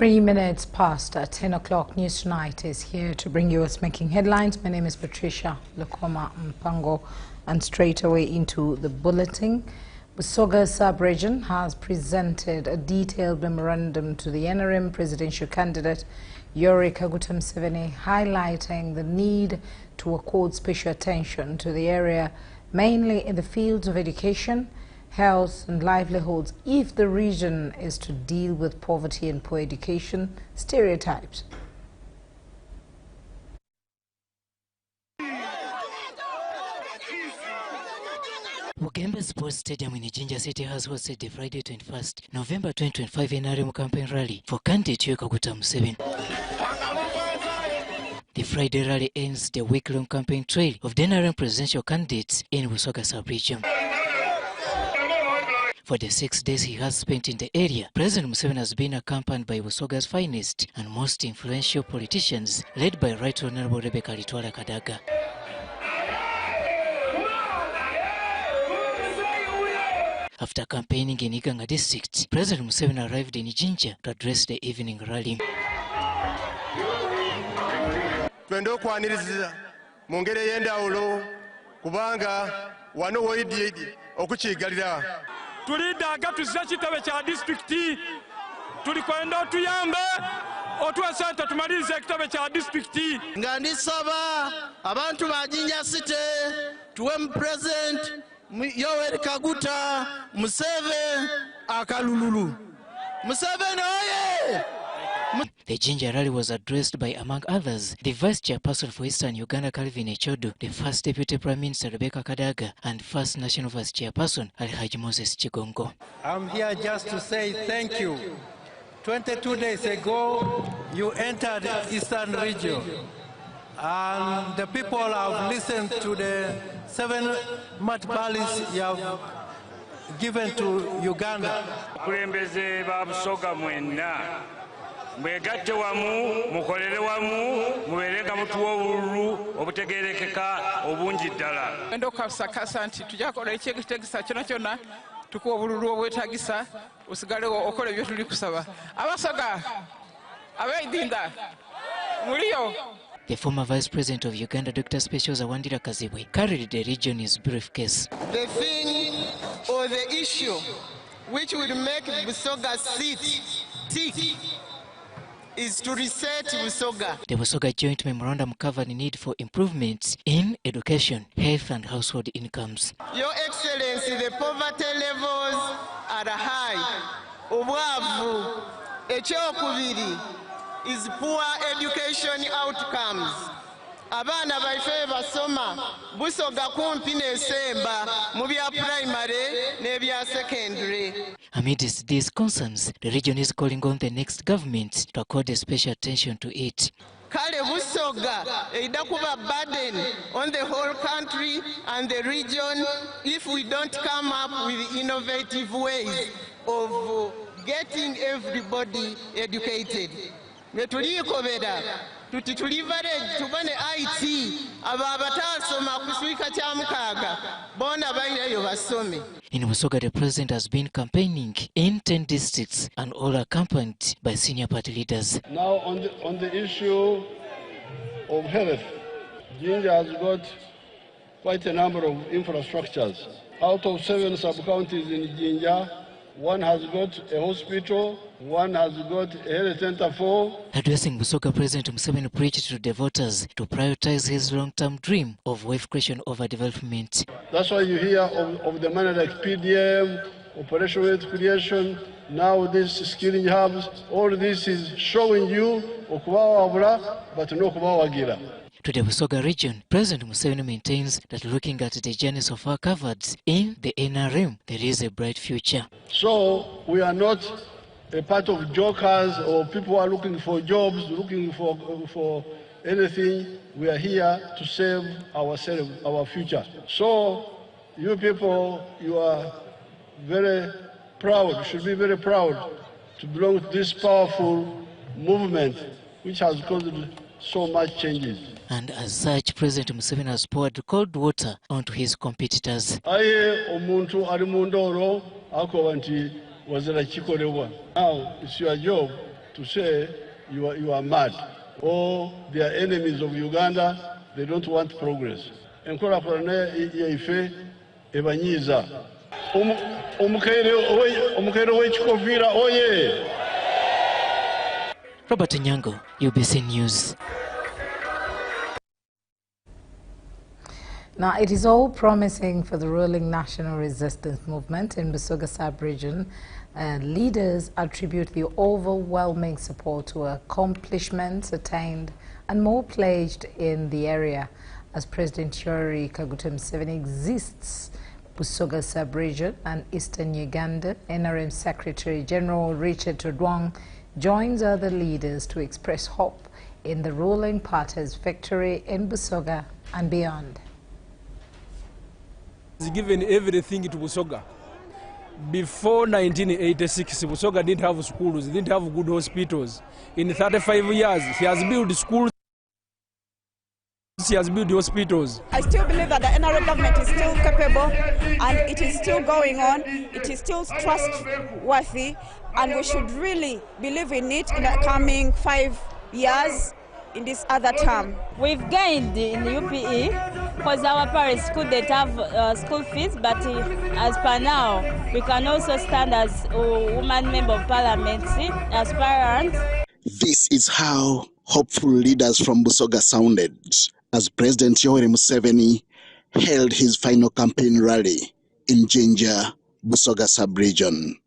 3 minutes past 10 o'clock. News Tonight is here to bring you what's making headlines. My name is Patricia Lokoma Mpango, and straight away into the bulletin. Busoga Sub-Region has presented a detailed memorandum to the NRM presidential candidate Yoweri Kaguta Museveni, highlighting the need to accord special attention to the area, mainly in the fields of education, health and livelihoods, if the region is to deal with poverty and poor education stereotypes. Mugembe Sports Stadium in Jinja City has hosted the Friday 21st November 2025 NRM campaign rally for candidate Yoweri Kaguta Museveni. The Friday rally ends the week-long campaign trail of the NRM presidential candidates in Busoga Sub-Region. For the 6 days he has spent in the area, President Museveni has been accompanied by Busoga's finest and most influential politicians, led by Right Honorable Rebecca Litwala Kadaga. After campaigning in Iganga district, President Museveni arrived in Jinja to address the evening rally. Twende okwaniriza mu ngeri ey'enjawulo kubanga wano woyidde okukigalira. Tuliddaga tuzza kitebe kya disitulikiti, tulikwenda otuyambe otuwa sente tumalirize ekitebe kya disitulikiti. Nga ndisaba abantu ba Jinja City tuwe mu President Yoweri Kaguta Museveni akalululu. Museveni oye! The Jinja rally was addressed by, among others, the Vice Chairperson for Eastern Uganda, Calvin Echodo, the First Deputy Prime Minister, Rebecca Kadaga, and First National Vice Chairperson, Alhaji Moses Chigongo. I'm here just to say thank you. 22 days ago, you entered Eastern Region, and the people have listened to the 7 Mat Balis you have given to Uganda. Mwegatte wamu, mukolere wamu, mubeerenga mutuwa obululu obutegeerekeka obungi ddala. Endo kasakasa nti tujja kukola ekyekitegesa kyonna tukuwa obululu obwetaagisa osigale okola ebyo tuli kusaba. Abasoga, abeidinda, muliyo. The former Vice President of Uganda, Dr. Special Zawandira Kazibwe, carried the region in his briefcase. The thing or the issue which will make Busoga seat tick is to reset Busoga. The Busoga joint memorandum covered the need for improvements in education, health and household incomes. Your Excellency, the poverty levels are high. Obwavu, ekyokubiri is poor education outcomes. Abana baife basoma Busoga kumpi n'esemba mu bya primary n'ebya secondary. Amidst these concerns, the region is calling on the next government to accord a special attention to it. Kale Busoga eida kuba burden on the whole country and the region if we don't come up with innovative ways of getting everybody educated. Metulikobera tuti tuliverage tubane IT aba abatasoma kuswika kya mukaaga bona bainayo basome. In Busoga, the president has been campaigning in 10 districts and all accompanied by senior party leaders. Now on the issue of health, Jinja has got quite a number of infrastructures. Out of 7 sub-counties in Jinja, 1 has got a hospital, 1 has got a health center for. Addressing Busoga, President Museveni preached to the voters to prioritize his long-term dream of wealth creation over development. That's why you hear of the money like PDM, Operation Wealth Creation, now this skilling hubs. All this is showing you okubawa but no kubawagira. To the Busoga region, President Museveni maintains that looking at the journey so far covered in the NRM, there is a bright future. So we are not a part of jokers or people who are looking for jobs, looking for anything. We are here to save ourselves, our future. So you people, you are very proud, should be very proud to belong to this powerful movement which has caused so much changes. And as such, President Museveni has poured cold water onto his competitors. Aye omuntu ali mu ndooro akoba nti wazira kikolebwa. Now it's your job to say you are mad, or they are enemies of Uganda, they don't want progress. Enkolakulana yaife ebanyiza. Omukaire w'ekikofira oye. Robert Nyango, UBC News. Now, it is all promising for the ruling National Resistance Movement in Busoga sub-region. Leaders attribute the overwhelming support to accomplishments attained and more pledged in the area. As President Yoweri Kaguta Museveni exists Busoga sub-region and Eastern Uganda, NRM Secretary General Richard Odwong joins other leaders to express hope in the ruling party's victory in Busoga and beyond. Given everything to Busoga. Before 1986, Busoga didn't have schools, didn't have good hospitals. In 35 years, he has built schools, he has built hospitals. I still believe that the NRM government is still capable and it is still going on, it is still trustworthy, and we should really believe in it in the coming 5 years. In this other term, we've gained in the UPE because our parents couldn't have school fees, but as per now, we can also stand as a woman member of parliament, aspirant. This is how hopeful leaders from Busoga sounded as President Yoweri Museveni held his final campaign rally in Jinja, Busoga sub-region.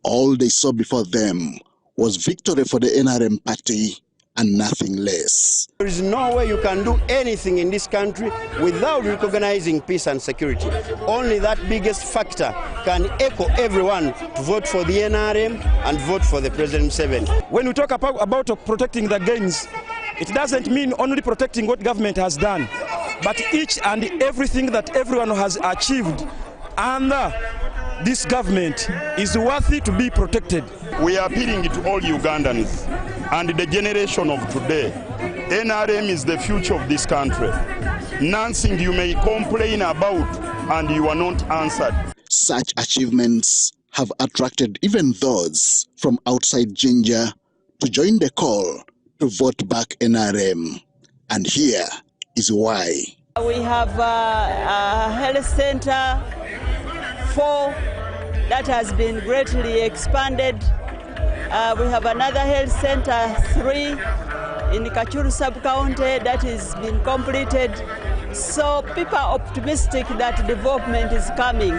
All they saw before them was victory for the NRM party and nothing less. There is no way you can do anything in this country without recognizing peace and security. Only that biggest factor can echo everyone to vote for the NRM and vote for the President Museveni. When we talk about protecting the gains, it doesn't mean only protecting what government has done, but each and everything that everyone has achieved under this government is worthy to be protected. We are appealing to all Ugandans and the generation of today. NRM is the future of this country. Nothing you may complain about and you are not answered. Such achievements have attracted even those from outside Jinja to join the call to vote back NRM. And here is why. We have a health center 4 that has been greatly expanded. We have another health center 3 in Kachuru sub-county that has been completed. So people are optimistic that development is coming.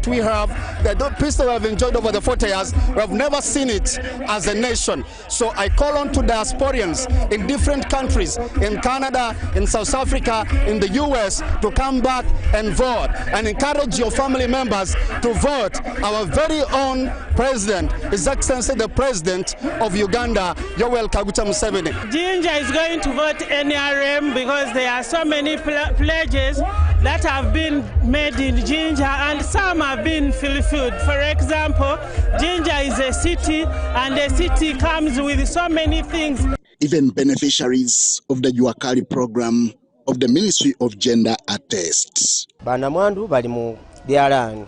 We have the peace that we have enjoyed over the 40 years, we have never seen it as a nation. So I call on to diasporians in different countries, in Canada, in South Africa, in the US, to come back and vote and encourage your family members to vote our very own president, His Excellency the President of Uganda, Yoweri Kaguta Museveni. Jinja is going to vote NRM because there are so many pledges that have been made in Jinja and some have been fulfilled. For example, Jinja is a city and the city comes with so many things. Even beneficiaries of the Juakali program of the Ministry of Gender attest. Banamwandu bali mu byalani.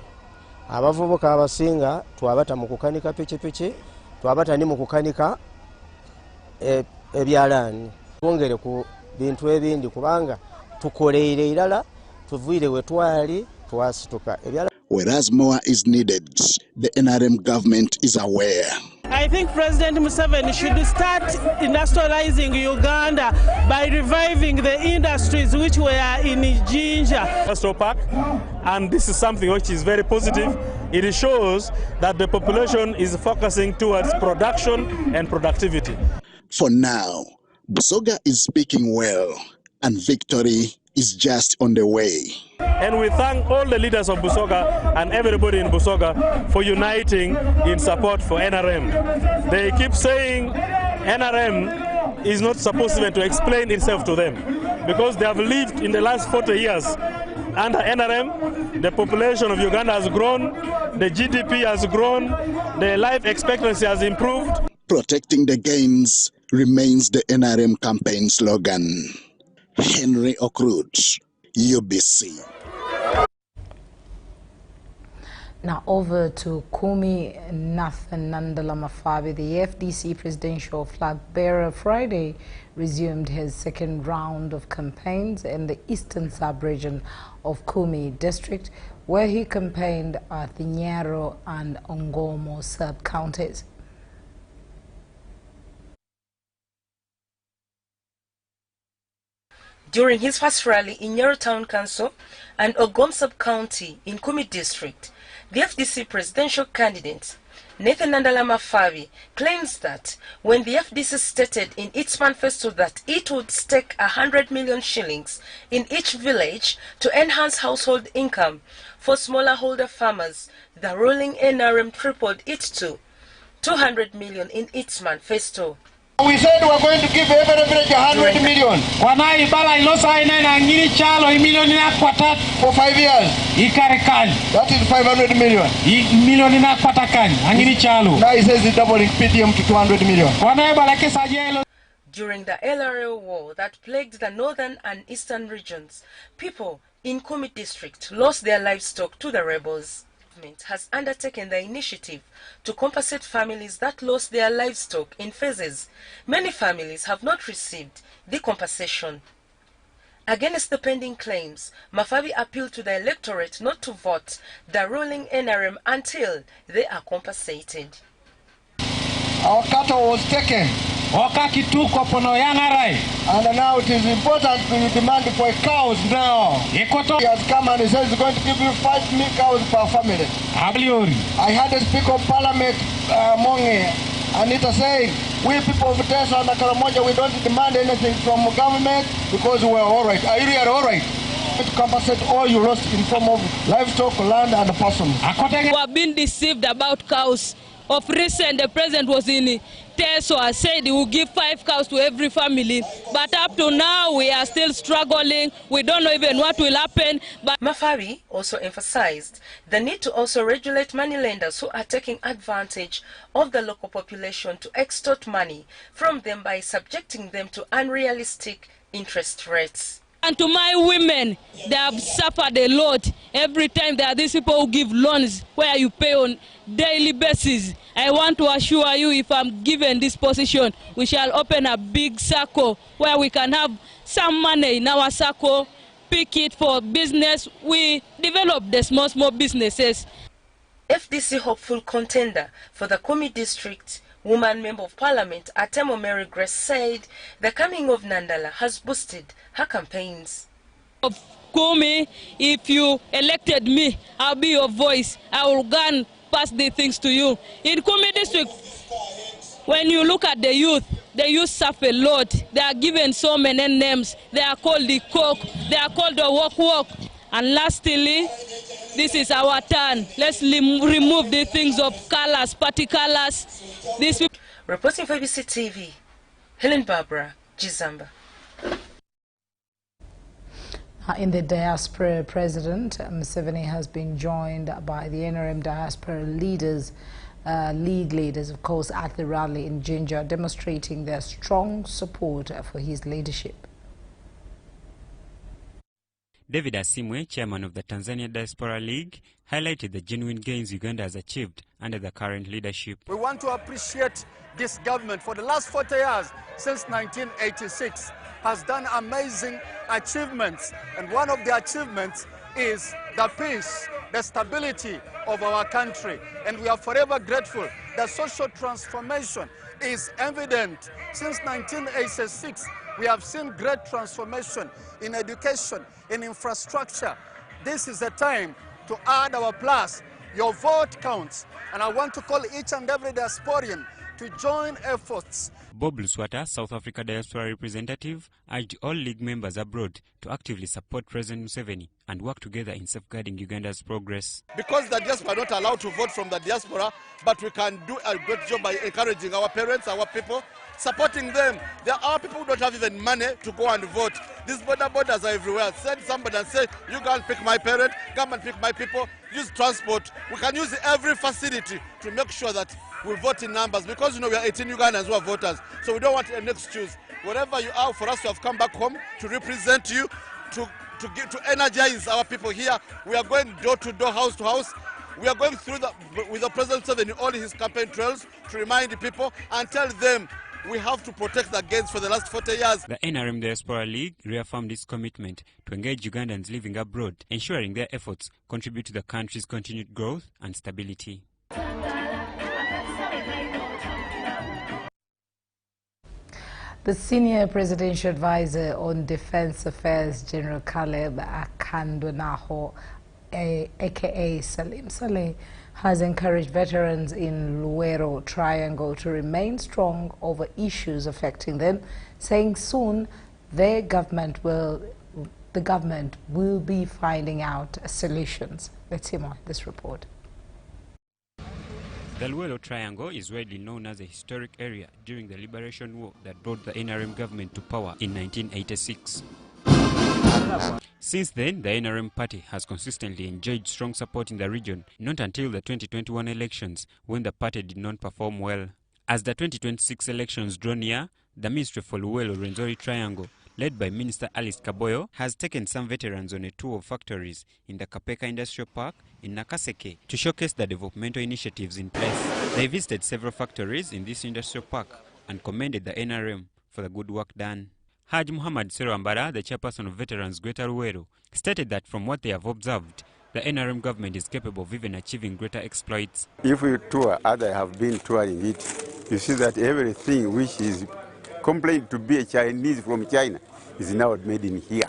Abavubuka abasinga twabata mu kukanika pikipiki, twabata ni mu kukanika ebyalani. Twongere ku bintu ebindi kubanga tukoleire irala tuvuire wetwali twasituka. Whereas more is needed, the NRM government is aware. I think President Museveni should start industrializing Uganda by reviving the industries which were in Jinja. Park, and this is something which is very positive. It shows that the population is focusing towards production and productivity. For now, Busoga is speaking well, and victory is just on the way. And we thank all the leaders of Busoga and everybody in Busoga for uniting in support for NRM. They keep saying NRM is not supposed even to explain itself to them because they have lived in the last 40 years. Under NRM, the population of Uganda has grown, the GDP has grown, the life expectancy has improved. Protecting the gains remains the NRM campaign slogan. Henry Okrut, UBC. Now over to Kumi Nathan Nandala Mafabi. The FDC presidential flag bearer Friday resumed his second round of campaigns in the eastern sub-region of Kumi district, where he campaigned at the Nyero and Ongomo sub-counties. During his first rally in Nyero Town Council and Ogom sub-county in Kumi district, the FDC presidential candidate, Nathan Nandala Mafabi, claims that when the FDC stated in its manifesto that it would stake 100 million shillings in each village to enhance household income for smaller holder farmers, the ruling NRM tripled it to 200 million in its manifesto. We said we're going to give every village 100 million. For 5 years. That is 500 million. Now he says he's doubling PDM to 200 million. During the LRA war that plagued the northern and eastern regions, people in Kumi district lost their livestock to the rebels. The government has undertaken the initiative to compensate families that lost their livestock in phases. Many families have not received the compensation. Against the pending claims, Mafabi appealed to the electorate not to vote the ruling NRM until they are compensated. Our cattle was taken. And now it is important to demand for cows now. He has come and he says he's going to give you 5 milk cows per family. I had a Speaker of Parliament, Monge, Anita saying, we people of Tesa and Karamoja, we don't demand anything from government because we're all right. Are you really all right? To compensate all you lost in form of livestock, land, and persons. We have been deceived about cows. Of recent, the president was in Teso, said he will give 5 cows to every family. But up to now, we are still struggling. We don't know even what will happen. But Mafabi also emphasized the need to also regulate moneylenders who are taking advantage of the local population to extort money from them by subjecting them to unrealistic interest rates. And to my women, they have suffered a lot. Every time there are these people who give loans where you pay on daily basis. I want to assure you, if I'm given this position, we shall open a big circle where we can have some money in our circle, pick it for business. We develop the small businesses. FDC hopeful contender for the Kumi district, woman member of parliament Atemo Mary Grace, said the coming of Nandala has boosted her campaigns. Of Kumi, if you elected me, I'll be your voice. I will go and pass the things to you. In Kumi district, when you look at the youth suffer a lot. They are given so many names. They are called the coke, they are called the walk. And lastly, this is our turn. Let's remove the things of colors, party colors. Reporting for ABC TV, Helen Barbara, Jizamba. In the diaspora, President Museveni has been joined by the NRM diaspora leaders, league leaders, of course, at the rally in Jinja, demonstrating their strong support for his leadership. David Asimwe, chairman of the Tanzania Diaspora League, highlighted the genuine gains Uganda has achieved under the current leadership. We want to appreciate this government for the last 40 years, since 1986, has done amazing achievements. And one of the achievements is the peace, the stability of our country. And we are forever grateful. The social transformation is evident. Since 1986, we have seen great transformation in education, in infrastructure. This is the time to add our plus. Your vote counts. And I want to call each and every diasporian to join efforts. Bob Luswata, South Africa diaspora representative, urged all league members abroad to actively support President Museveni and work together in safeguarding Uganda's progress. Because the diaspora are not allowed to vote from the diaspora, but we can do a great job by encouraging our parents, our people, supporting them. There are people who don't have even money to go and vote. These borders are everywhere. Send somebody and say, you go and pick my parent, come and pick my people, use transport. We can use every facility to make sure that we vote in numbers, because we are 18 Ugandans who are voters, so we don't want an excuse. Wherever you are, for us to have come back home to represent you, to energize our people here. We are going door to door, house to house, We are going through with the President Museveni all his campaign trails to remind people and tell them we have to protect the gains for the last 40 years. The NRM Diaspora League reaffirmed its commitment to engage Ugandans living abroad, ensuring their efforts contribute to the country's continued growth and stability. The senior presidential advisor on defense affairs, General Caleb Akandonaho, aka Salim Saleh, has encouraged veterans in Luwero Triangle to remain strong over issues affecting them, saying soon the government will be finding out solutions. Let's hear more in this report. The Luwero Triangle is widely known as a historic area during the Liberation War that brought the NRM government to power in 1986. Since then, the NRM party has consistently enjoyed strong support in the region, not until the 2021 elections, when the party did not perform well. As the 2026 elections draw near, the Ministry for Luwero Rwenzori Triangle, led by Minister Alice Kaboyo, has taken some veterans on a tour of factories in the Kapeka Industrial Park in Nakaseke to showcase the developmental initiatives in place. They visited several factories in this industrial park and commended the NRM for the good work done. Haj Muhammad Serwambara, the chairperson of Veterans Greater Luwero, stated that from what they have observed, the NRM government is capable of even achieving greater exploits. If we tour, as I have been touring it, you see that everything which is complained to be a Chinese from China is now made in here.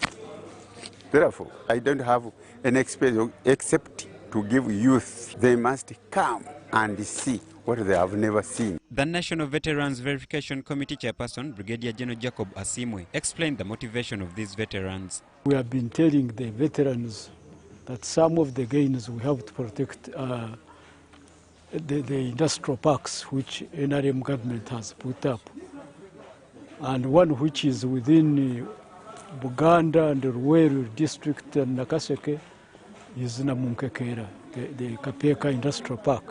Therefore, I don't have an experience except to give youth. They must come and see what they have never seen. The National Veterans Verification Committee chairperson, Brigadier General Jacob Asimwe, explained the motivation of these veterans. We have been telling the veterans that some of the gains we have to protect the industrial parks which NRM government has put up. And one which is within Buganda and Luwero district and Nakaseke is Namunkekera, the Kapeka Industrial Park.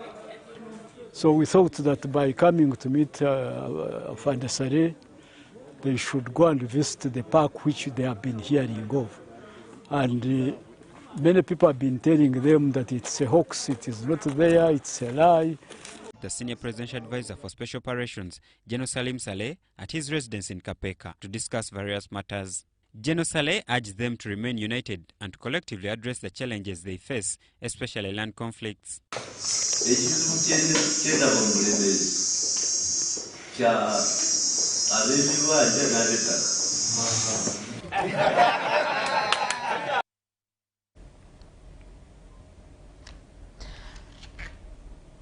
So we thought that by coming to meet Afande Saleh, they should go and visit the park which they have been hearing of. And many people have been telling them that it's a hoax, it is not there, it's a lie. The senior presidential advisor for special operations, General Salim Saleh, at his residence in Kapeka to discuss various matters. General Saleh urged them to remain united and to collectively address the challenges they face, especially land conflicts.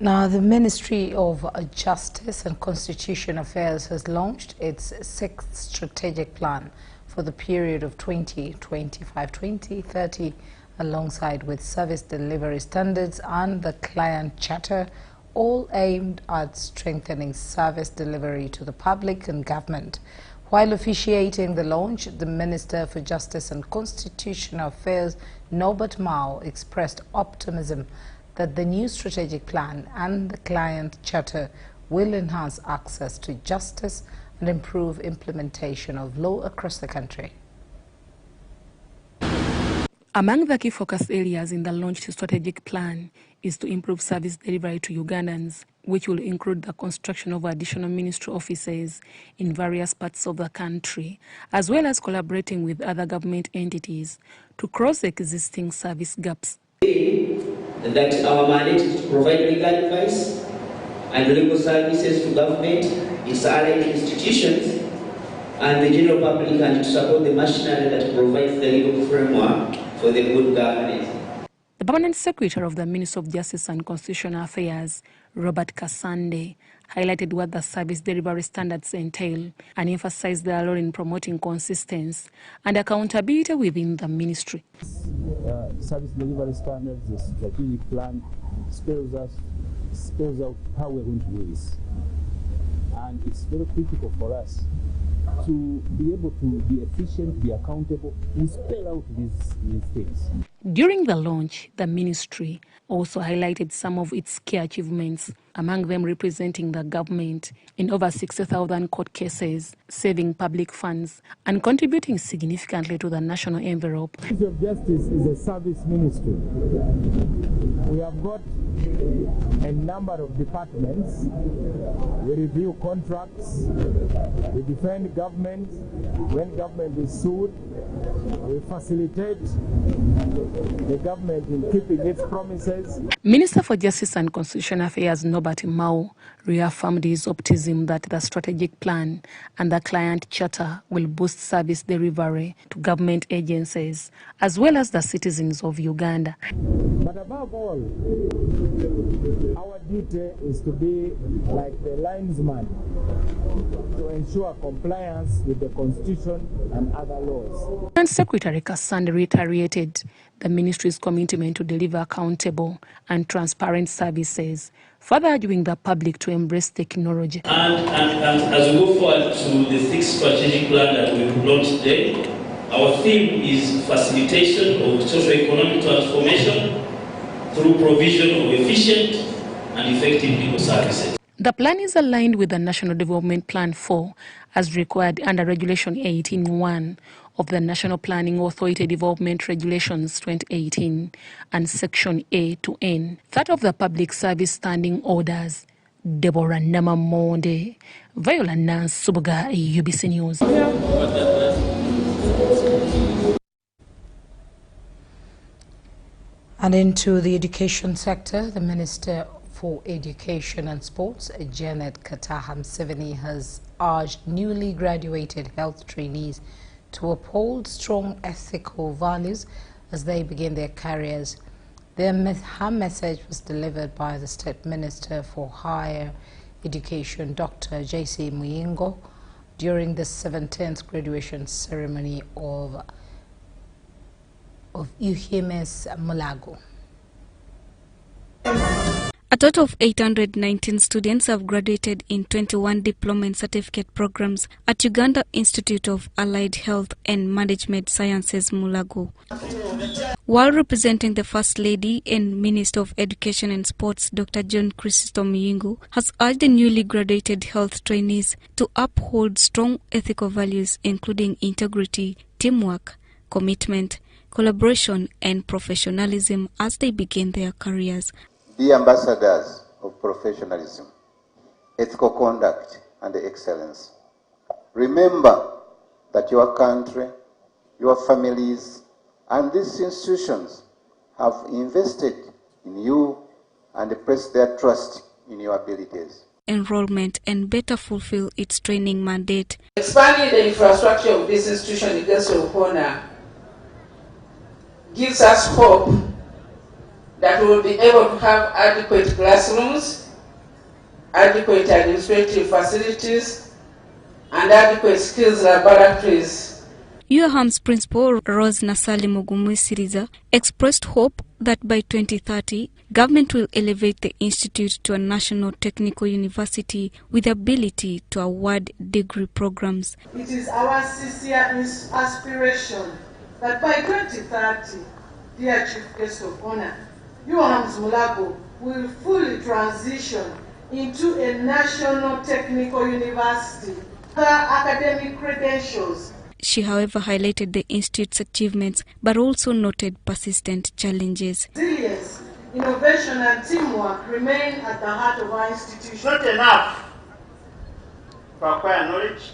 Now, the Ministry of Justice and Constitution Affairs has launched its 6th strategic plan for the period of 2025-2030, alongside with service delivery standards and the client charter, all aimed at strengthening service delivery to the public and government. While officiating the launch, the Minister for Justice and Constitutional Affairs, Norbert Mao, expressed optimism that the new strategic plan and the client charter will enhance access to justice and improve implementation of law across the country. Among the key focus areas in the launched strategic plan is to improve service delivery to Ugandans, which will include the construction of additional ministry offices in various parts of the country, as well as collaborating with other government entities to cross existing service gaps. That our mandate is to provide legal advice and legal services to government, its allied institutions, and the general public, and to support the machinery that provides the legal framework for the good governance. The Permanent Secretary of the Ministry of Justice and Constitutional Affairs, Robert Kasande, highlighted what the service delivery standards entail and emphasized their role in promoting consistency and accountability within the ministry. Service delivery standards, the strategic plan spells out how we're going to do this. And it's very critical for us to be able to be efficient, be accountable, and spell out these things. During the launch, the ministry also highlighted some of its key achievements, among them representing the government in over 60,000 court cases, saving public funds, and contributing significantly to the national envelope. The Ministry of Justice is a service ministry. We have got a number of departments. We review contracts, we defend government when government is sued, we facilitate the government in keeping its promises. Minister for Justice and Constitutional Affairs Norbert Mao reaffirmed his optimism that the strategic plan and the client charter will boost service delivery to government agencies as well as the citizens of Uganda. But above all, our duty is to be like the linesman to ensure compliance with the Constitution and other laws. And Secretary Kasande reiterated the ministry's commitment to deliver accountable and transparent services, further urging the public to embrace technology. And as we go forward to the sixth strategic plan that we will launch today, our theme is facilitation of socio-economic transformation through provision of efficient and effective legal services. The plan is aligned with the National Development Plan 4 as required under Regulation 18.1 of the National Planning Authority Development Regulations 2018 and Section A to N, that of the Public Service Standing Orders. Deborah Namamonde, Viola Nansubuga, UBC News. And into the education sector, the Minister for Education and Sports, Janet Kataha Museveni, has urged newly graduated health trainees to uphold strong ethical values as they begin their careers. Her message was delivered by the State Minister for Higher Education, Dr. J.C. Muyingo, during the 17th graduation ceremony of UHMS Mulago. A total of 819 students have graduated in 21 diploma and certificate programs at Uganda Institute of Allied Health and Management Sciences, Mulago. While representing the First Lady and Minister of Education and Sports, Dr. John Christopher Muyingo has urged the newly graduated health trainees to uphold strong ethical values including integrity, teamwork, commitment, collaboration and professionalism as they begin their careers. Be ambassadors of professionalism, ethical conduct, and excellence. Remember that your country, your families, and these institutions have invested in you and placed their trust in your abilities. Enrollment and better fulfill its training mandate. Expanding the infrastructure of this institution in University of Honor gives us hope that we will be able to have adequate classrooms, adequate administrative facilities, and adequate skills laboratories. UHAM's principal, Rose Nasali Mugumwisiriza, expressed hope that by 2030, government will elevate the institute to a national technical university with the ability to award degree programs. It is our sincere aspiration that by 2030, dear Chief Guest of Honor, UHAM's Mulago will fully transition into a national technical university with academic credentials. She, however, highlighted the institute's achievements, but also noted persistent challenges. Resilience, innovation, and teamwork remain at the heart of our institution. Not enough to acquire knowledge,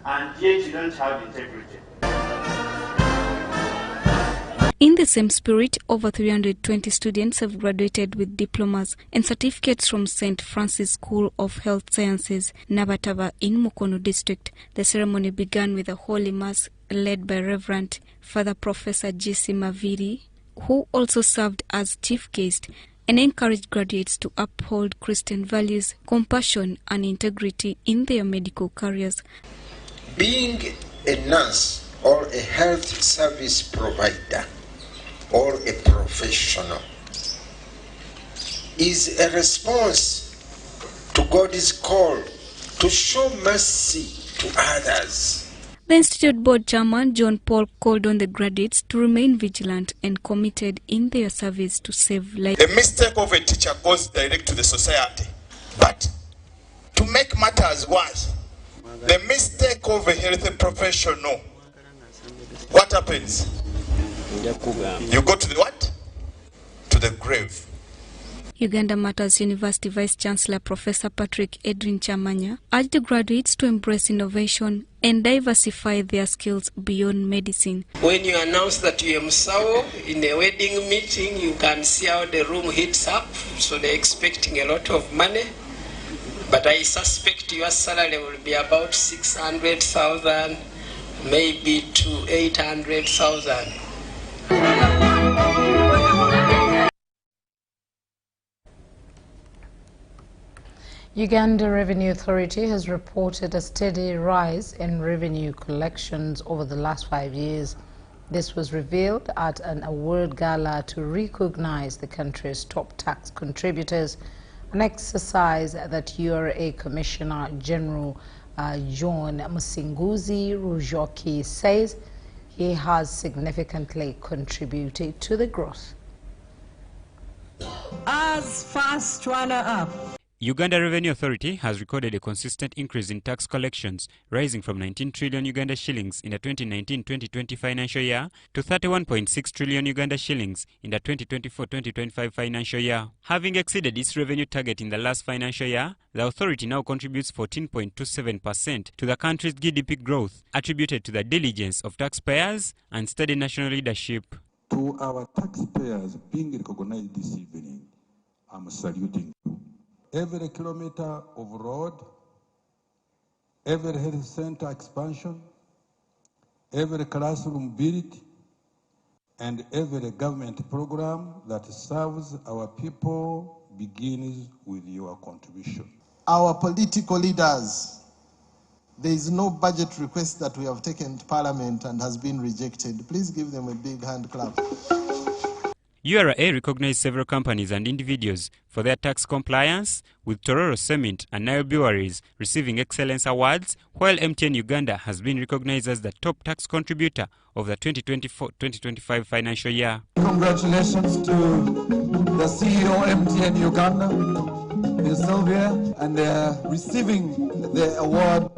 and yet you don't have integrity. In the same spirit, over 320 students have graduated with diplomas and certificates from St. Francis School of Health Sciences, Nabatava in Mukono District. The ceremony began with a Holy Mass led by Reverend Father Professor J.C. Maviri, who also served as chief guest, and encouraged graduates to uphold Christian values, compassion, and integrity in their medical careers. Being a nurse or a health service provider or a professional is a response to God's call to show mercy to others. The Institute Board Chairman John Paul called on the graduates to remain vigilant and committed in their service to save lives. The mistake of a teacher goes direct to the society. But to make matters worse, the mistake of a health professional, what happens? You go to the what? To the grave. Uganda Matters University Vice-Chancellor Professor Patrick Edwin Chamanya urged the graduates to embrace innovation and diversify their skills beyond medicine. When you announce that you are Musawo in a wedding meeting, you can see how the room heats up, so they're expecting a lot of money. But I suspect your salary will be about 600,000, maybe to 800,000. Uganda Revenue Authority has reported a steady rise in revenue collections over the last 5 years. This was revealed at an award gala to recognize the country's top tax contributors, an exercise that URA Commissioner General John Musinguzi Rujoki says he has significantly contributed to the growth. As fast runner-up, Uganda Revenue Authority has recorded a consistent increase in tax collections, rising from 19 trillion Uganda shillings in the 2019-2020 financial year to 31.6 trillion Uganda shillings in the 2024-2025 financial year. Having exceeded its revenue target in the last financial year, the authority now contributes 14.27% to the country's GDP growth, attributed to the diligence of taxpayers and steady national leadership. To our taxpayers being recognized this evening, I'm saluting you. Every kilometer of road, every health center expansion, every classroom built, and every government program that serves our people begins with your contribution. Our political leaders, there is no budget request that we have taken to Parliament and has been rejected. Please give them a big hand clap. URA recognized several companies and individuals for their tax compliance, with Tororo Cement and Nile Breweries receiving excellence awards, while MTN Uganda has been recognized as the top tax contributor of the 2024-2025 financial year. Congratulations to the CEO MTN Uganda, Ms. Sylvia, and receiving the award.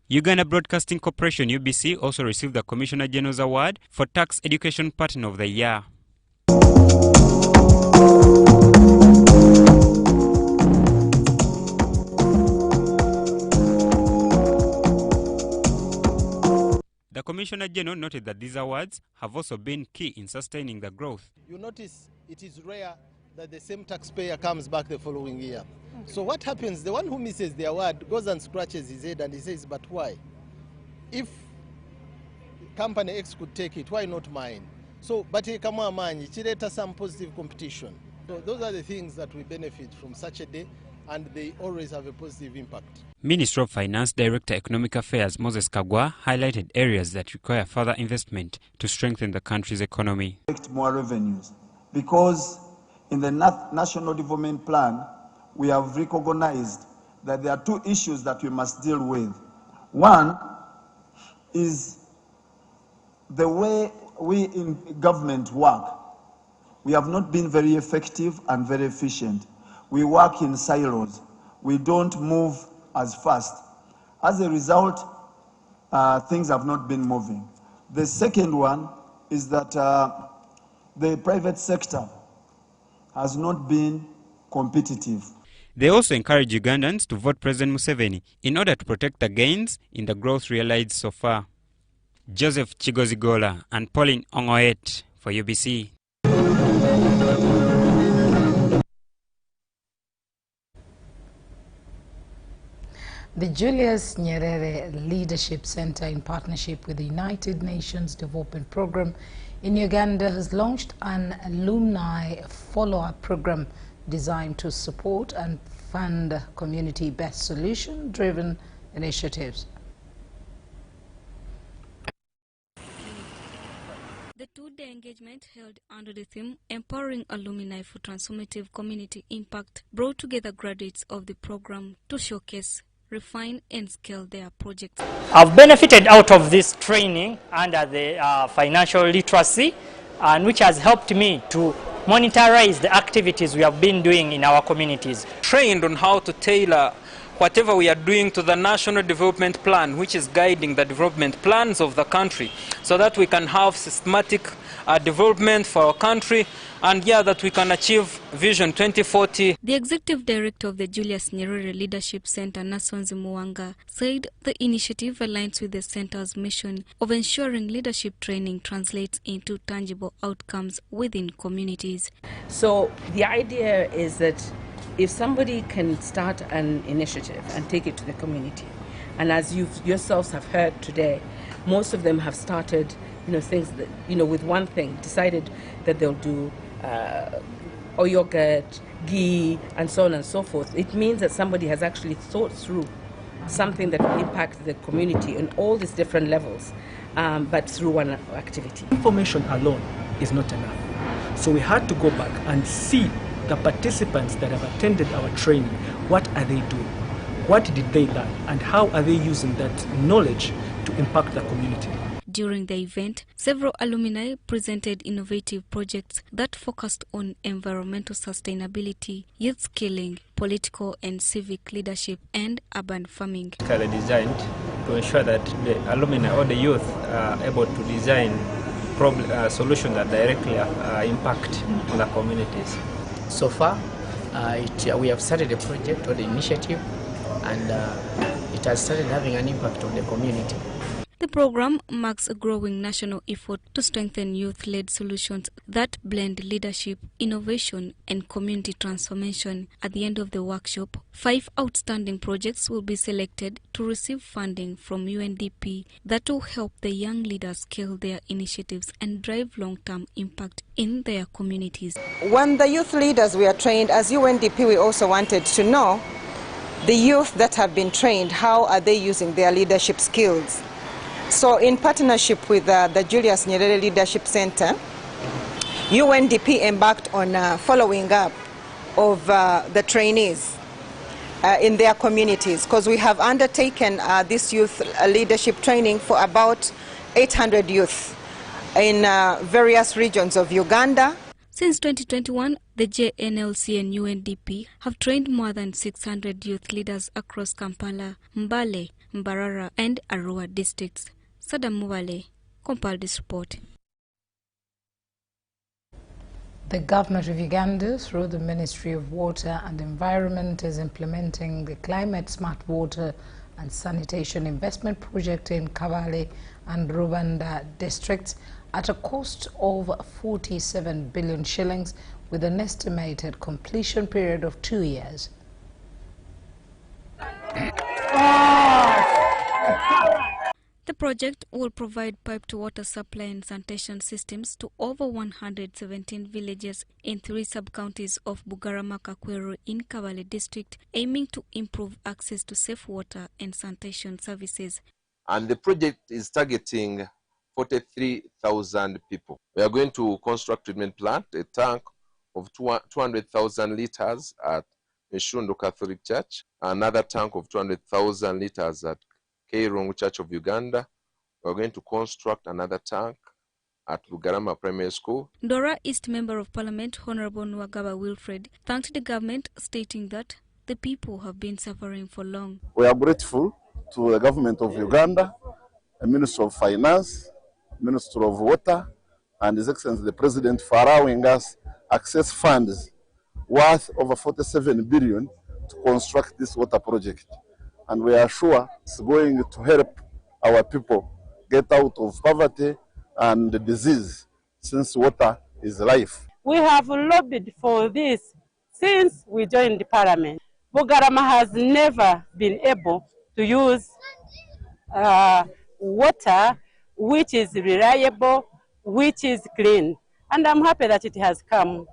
Uganda Broadcasting Corporation UBC also received the Commissioner General's Award for Tax Education Partner of the Year. The Commissioner General noted that these awards have also been key in sustaining the growth. You notice it is rare that the same taxpayer comes back the following year. So what happens? The one who misses the award goes and scratches his head and he says, but why? If company X could take it, why not mine? So, but it some positive competition. So those are the things that we benefit from such a day, and they always have a positive impact. Minister of Finance Director Economic Affairs Moses Kagwa highlighted areas that require further investment to strengthen the country's economy. More revenues, because in the National Development Plan, we have recognized that there are two issues that we must deal with. One is the way we in government work. We have not been very effective and very efficient. We work in silos. We don't move as fast. As a result, things have not been moving. The second one is that the private sector has not been competitive. They also encourage Ugandans to vote President Museveni in order to protect the gains in the growth realized so far. Joseph Chigozigola and Pauline Ongoet for UBC. The Julius Nyerere Leadership Center, in partnership with the United Nations Development Program in Uganda, has launched an alumni follow-up program designed to support and fund community-based solution-driven initiatives. The two-day engagement, held under the theme Empowering Alumni for Transformative Community Impact, brought together graduates of the program to showcase refine and scale their projects. I've benefited out of this training under the financial literacy, and which has helped me to monitorize the activities we have been doing in our communities. Trained on how to tailor whatever we are doing to the National Development Plan, which is guiding the development plans of the country, so that we can have systematic development for our country, and that we can achieve Vision 2040. The Executive Director of the Julius Nyerere Leadership Center, Nasonzi Muwanga, said the initiative aligns with the center's mission of ensuring leadership training translates into tangible outcomes within communities. So the idea is that if somebody can start an initiative and take it to the community, and as you yourselves have heard today, most of them have started, things that, with one thing, decided that they'll do or yogurt, ghee, and so on and so forth. It means that somebody has actually thought through something that will impact the community on all these different levels, but through one activity. Information alone is not enough. So we had to go back and see the participants that have attended our training. What are they doing? What did they learn? And how are they using that knowledge to impact the community? During the event, several alumni presented innovative projects that focused on environmental sustainability, youth skilling, political and civic leadership, and urban farming. Designed to ensure that the alumni or the youth are able to design solutions that directly impact on the communities. So far, we have started a project or the initiative, and it has started having an impact on the community. The program marks a growing national effort to strengthen youth-led solutions that blend leadership, innovation, and community transformation. At the end of the workshop, 5 outstanding projects will be selected to receive funding from UNDP that will help the young leaders scale their initiatives and drive long-term impact in their communities. When the youth leaders were trained, as UNDP, we also wanted to know the youth that have been trained, how are they using their leadership skills? So in partnership with the Julius Nyerere Leadership Center, UNDP embarked on following up of the trainees in their communities, because we have undertaken this youth leadership training for about 800 youth in various regions of Uganda. Since 2021, the JNLC and UNDP have trained more than 600 youth leaders across Kampala, Mbale, Mbarara, and Arua districts. Sadam Muwale, compiled this report. The government of Uganda, through the Ministry of Water and Environment, is implementing the Climate Smart Water and Sanitation Investment Project in Kabale and Rubanda districts at a cost of 47 billion shillings with an estimated completion period of 2 years. The project will provide pipe-to-water supply and sanitation systems to over 117 villages in 3 sub-counties of Bugarama Kakweru in Kabale district, aiming to improve access to safe water and sanitation services. And the project is targeting 43,000 people. We are going to construct a treatment plant, a tank of 200,000 liters at Mishundo Catholic Church, another tank of 200,000 liters at Kairongo Church of Uganda. We're going to construct another tank at Bugarama Primary School. Ndora East Member of Parliament Honorable Nwagaba Wilfred thanked the government, stating that the people have been suffering for long. We are grateful to the government of Uganda, the Minister of Finance, Minister of Water, and His Excellency the President for allowing us access funds worth over 47 billion to construct this water project. And we are sure it's going to help our people get out of poverty and disease, since water is life. We have lobbied for this since we joined the parliament. Bugarama has never been able to use water which is reliable, which is clean. And I'm happy that it has come.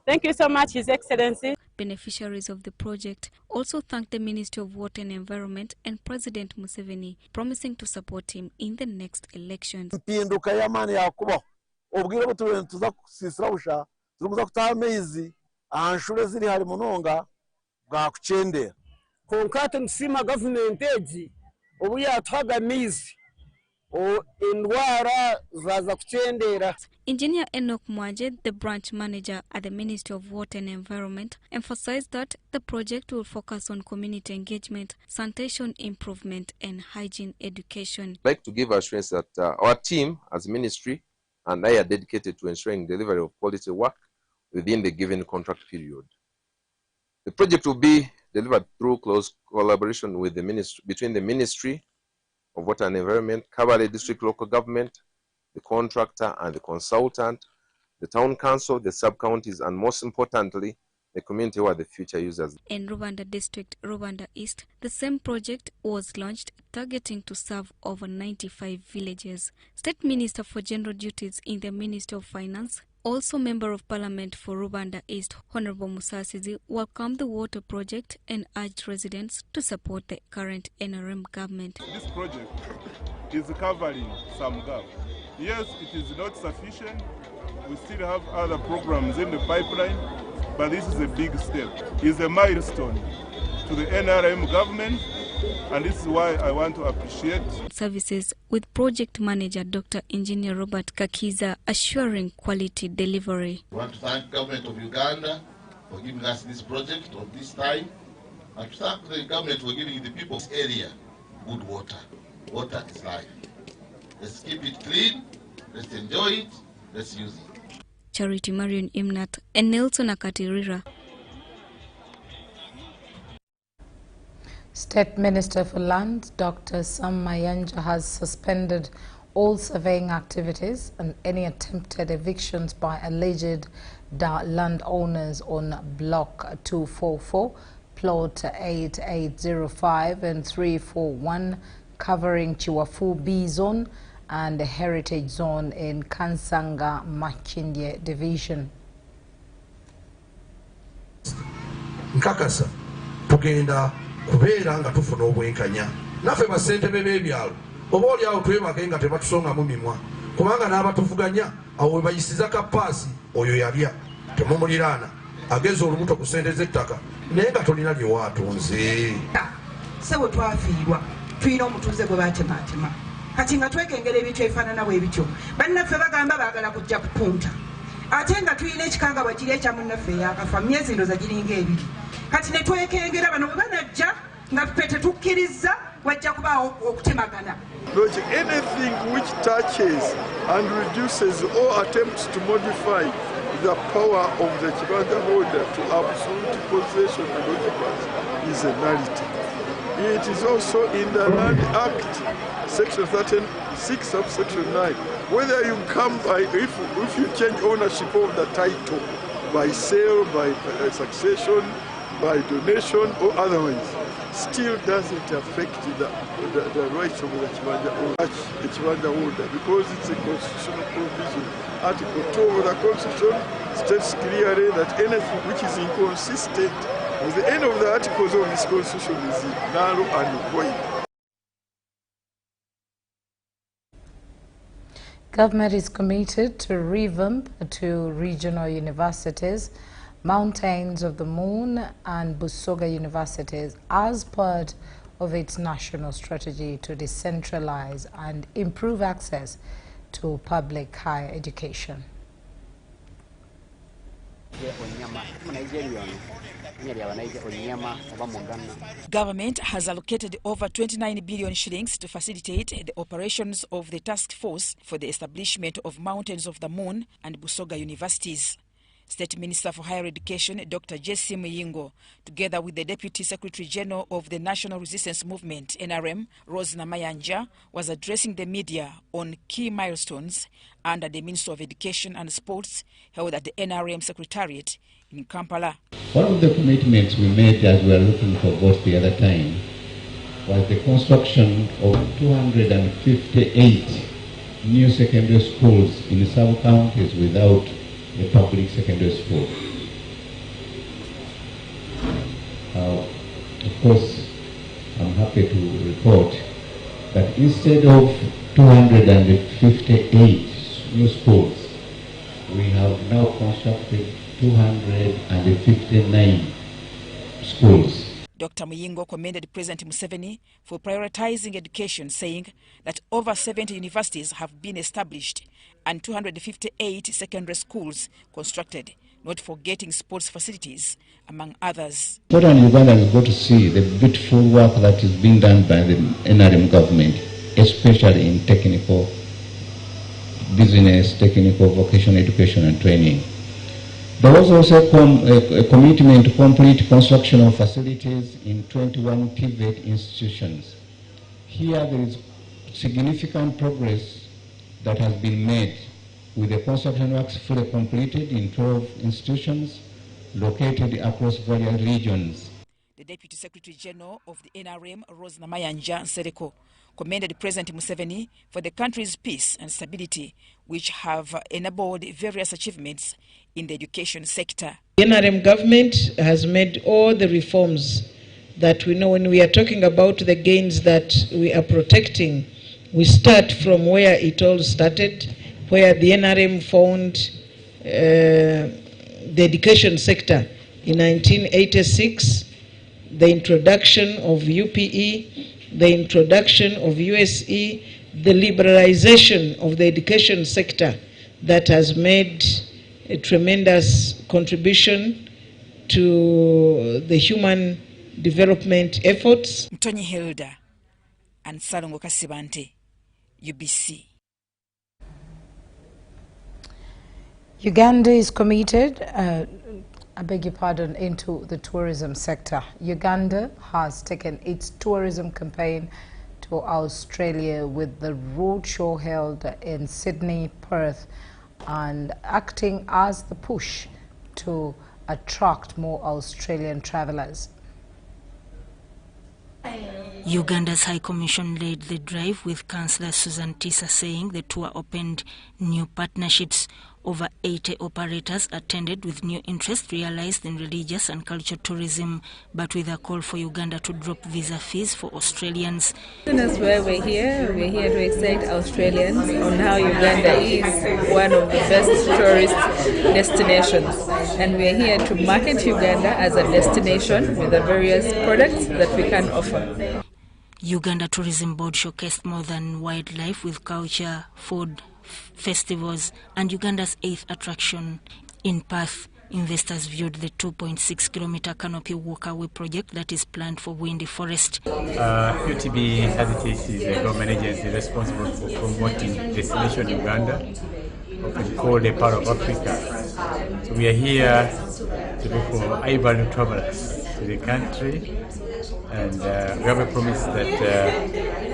Thank you so much, His Excellency. Beneficiaries of the project also thanked the Ministry of Water and Environment and President Museveni, promising to support him in the next elections. konkate nsima government egi obuya twagamizi o indwara zaza kuchendera. Engineer Enoch Mwaje, the branch manager at the Ministry of Water and Environment, emphasized that the project will focus on community engagement, sanitation improvement and hygiene education. I'd like to give assurance that our team as ministry and I are dedicated to ensuring delivery of quality work within the given contract period. The project will be delivered through close collaboration with the ministry, between the Ministry of Water and Environment, Kabale District Local Government, the contractor and the consultant, the town council, the sub-counties, and most importantly, the community who are the future users. In Rubanda District, Rubanda East, the same project was launched, targeting to serve over 95 villages. State Minister for General Duties in the Ministry of Finance, also Member of Parliament for Rubanda East, Honorable Musasizi, welcomed the water project and urged residents to support the current NRM government. This project is covering some gap. Yes, it is not sufficient. We still have other programs in the pipeline, but this is a big step. It's a milestone to the NRM government, and this is why I want to appreciate services, with project manager Dr. Engineer Robert Kakiza assuring quality delivery. I want to thank the government of Uganda for giving us this project of this time, and to thank the government for giving the people of this area good water. Water is life. Let's keep it clean, let's enjoy it, let's use it. Charity Marion Imnat and Nelson Akatirira. State Minister for Land, Dr. Sam Mayanja, has suspended all surveying activities and any attempted evictions by alleged landowners on Block 244, Plot 8805 and 341, covering Chiwafu B Zone and the Heritage Zone in Kansanga Makindye Division. Nkakasa tugenda kubeera nga tufuna obwenkanya naffe basentebe b'ebyalo oba oli awo twebake nga tebatusongamu mimwa kubanga n'abatuvuganya awo webayisiza kapaasi oyo yalya temumuliraana ageza olubuto ku ssente z'ettaka naye nga tolina lye waatunze. Sebo twafiirwa tulina omutuuze gwe baatemaatema kati nga twekengera ebintu ebifaanana bwe bityo bannaffe bagamba baagala kujja kupunta ate nga tulina ekikanga bwe kiri ekya munnaffe yakafa myezi ndoza giringa ebiri kati ne twekengera bano bwe banajja nga ffe tetukkiriza wajja kubaawo okutemagana. Anything which touches and reduces or attempts to modify the power of the Kibanda holder to absolute possession and occupancy is a nullity. It is also in the Land Act, Section 36, subsection 9. Whether you come by, if you change ownership of the title by sale, by succession, by donation or otherwise, still doesn't affect the rights of the Kibanda holder because it's a constitutional provision. Article 2 of the Constitution states clearly that anything which is inconsistent with the end of the articles of this Constitution is null and void. Government is committed to revamp two regional universities, Mountains of the Moon and Busoga universities, as part of its national strategy to decentralize and improve access to public higher education. Government has allocated over 29 billion shillings to facilitate the operations of the task force for the establishment of Mountains of the Moon and Busoga universities. State Minister for Higher Education, Dr. Jesse Muyingo, together with the Deputy Secretary General of the National Resistance Movement, NRM, Rose Namayanja, was addressing the media on key milestones under the Minister of Education and Sports held at the NRM Secretariat in Kampala. One of the commitments we made as we were looking for votes the other time was the construction of 258 new secondary schools in sub-counties without a public secondary school. Of course, I'm happy to report that instead of 258 new schools, we have now constructed 259 schools. Dr. Muyingo commended President Museveni for prioritizing education, saying that over 70 universities have been established and 258 secondary schools constructed, not forgetting sports facilities, among others. What Uganda is going to see the beautiful work that is being done by the NRM government, especially in technical business, technical vocational education and training. There was also a commitment to complete construction of facilities in 21 TVET institutions. Here there is significant progress that has been made, with the construction works fully completed in 12 institutions located across various regions. The Deputy Secretary General of the NRM, Rose Namayanja Nsereko, commended President Museveni for the country's peace and stability, which have enabled various achievements in the education sector. The NRM government has made all the reforms that we know. When we are talking about the gains that we are protecting, we start from where it all started, where the NRM found the education sector in 1986, the introduction of UPE, the introduction of USE, the liberalization of the education sector that has made a tremendous contribution to the human development efforts. Mtonyi Hilda and Salongo Kasibante, UBC. Uganda is committed, I beg your pardon, into the tourism sector. Uganda has taken its tourism campaign to Australia with the roadshow held in Sydney, Perth, and acting as the push to attract more Australian travellers. Uganda's High Commission led the drive, with Councillor Susan Tisa saying the tour opened new partnerships. Over 80 operators attended, with new interest realized in religious and cultural tourism, but with a call for Uganda to drop visa fees for Australians. That's why we're here to excite Australians on how Uganda is one of the best tourist destinations. And we're here to market Uganda as a destination with the various products that we can offer. Uganda Tourism Board showcased more than wildlife, with culture, food, festivals, and Uganda's 8th attraction. In Perth, investors viewed the 2.6-kilometer canopy walkaway project that is planned for Windy Forest. UTB Heritage is a government agency responsible for promoting Destination Uganda, often called a part of Africa. So we are here to look for high-value travelers to the country, and we have a promise that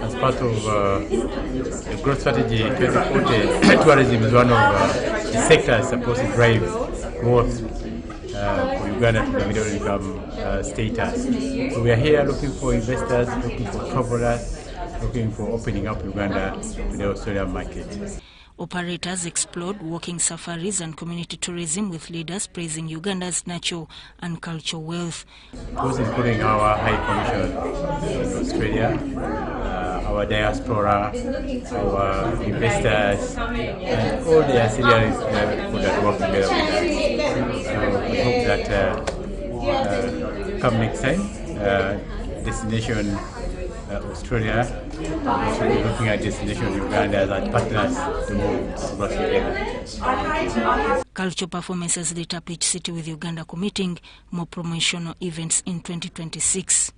as part of the growth strategy 2040, tourism is one of the sectors supposed to drive growth for Uganda to the middle income status. So we are here looking for investors, looking for travelers, looking for opening up Uganda to the Australian market. Operators explored walking safaris and community tourism, with leaders praising Uganda's natural and cultural wealth. Those including our High Commission in Australia, our diaspora, our investors, and all the ancillary people that work together with us. So we hope that come next time, Destination Australia should be looking at Destination Uganda as partners to work together. Cultural performances lit up each city, with Uganda committing more promotional events in 2026.